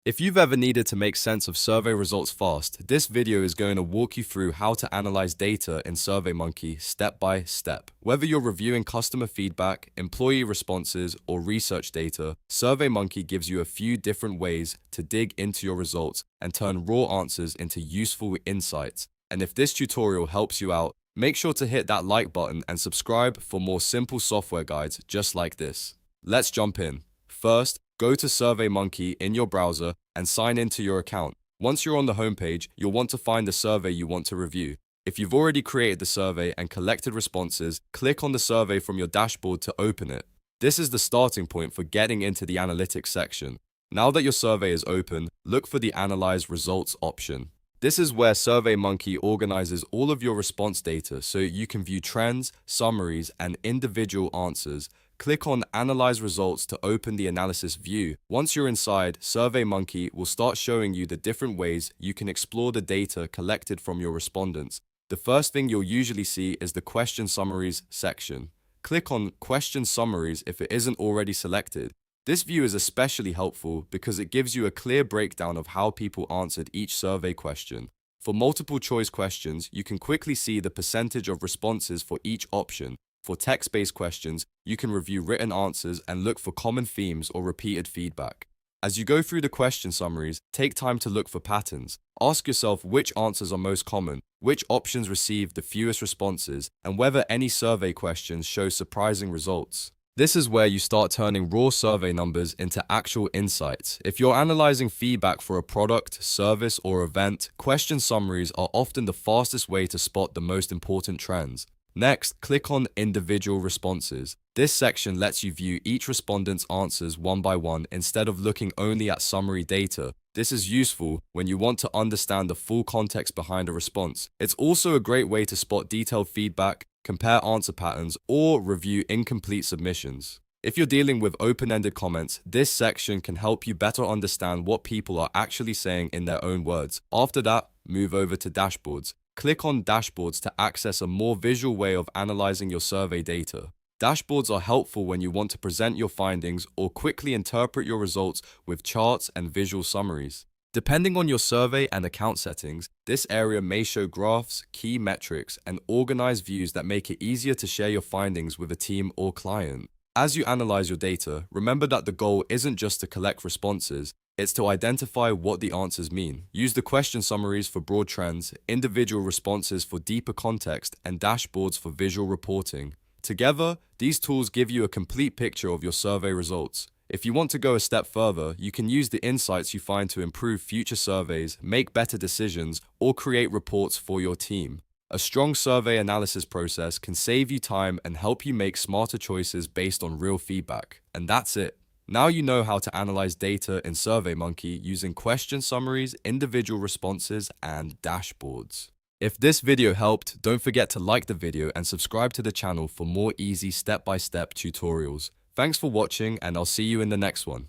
If you've ever needed to make sense of survey results fast, this video is going to walk you through how to analyze data in SurveyMonkey step by step. Whether you're reviewing customer feedback, employee responses, or research data, SurveyMonkey gives you a few different ways to dig into your results and turn raw answers into useful insights. And if this tutorial helps you out, make sure to hit that like button and subscribe for more simple software guides just like this. Let's jump in. First, go to SurveyMonkey in your browser and sign into your account. Once you're on the homepage, you'll want to find the survey you want to review. If you've already created the survey and collected responses, click on the survey from your dashboard to open it. This is the starting point for getting into the analytics section. Now that your survey is open, look for the Analyze Results option. This is where SurveyMonkey organizes all of your response data so you can view trends, summaries, and individual answers. Click on Analyze Results to open the analysis view. Once you're inside, SurveyMonkey will start showing you the different ways you can explore the data collected from your respondents. The first thing you'll usually see is the Question Summaries section. Click on Question Summaries if it isn't already selected. This view is especially helpful because it gives you a clear breakdown of how people answered each survey question. For multiple choice questions, you can quickly see the percentage of responses for each option. For text-based questions, you can review written answers and look for common themes or repeated feedback. As you go through the question summaries, take time to look for patterns. Ask yourself which answers are most common, which options receive the fewest responses, and whether any survey questions show surprising results. This is where you start turning raw survey numbers into actual insights. If you're analyzing feedback for a product, service, or event, question summaries are often the fastest way to spot the most important trends. Next, click on Individual Responses. This section lets you view each respondent's answers one by one instead of looking only at summary data. This is useful when you want to understand the full context behind a response. It's also a great way to spot detailed feedback, compare answer patterns, or review incomplete submissions. If you're dealing with open-ended comments, this section can help you better understand what people are actually saying in their own words. After that, move over to Dashboards. Click on Dashboards to access a more visual way of analyzing your survey data. Dashboards are helpful when you want to present your findings or quickly interpret your results with charts and visual summaries. Depending on your survey and account settings, this area may show graphs, key metrics, and organized views that make it easier to share your findings with a team or client. As you analyze your data, remember that the goal isn't just to collect responses, it's to identify what the answers mean. Use the question summaries for broad trends, individual responses for deeper context, and dashboards for visual reporting. Together, these tools give you a complete picture of your survey results. If you want to go a step further, you can use the insights you find to improve future surveys, make better decisions, or create reports for your team. A strong survey analysis process can save you time and help you make smarter choices based on real feedback. And that's it. Now you know how to analyze data in SurveyMonkey using question summaries, individual responses, and dashboards. If this video helped, don't forget to like the video and subscribe to the channel for more easy step-by-step tutorials. Thanks for watching, and I'll see you in the next one.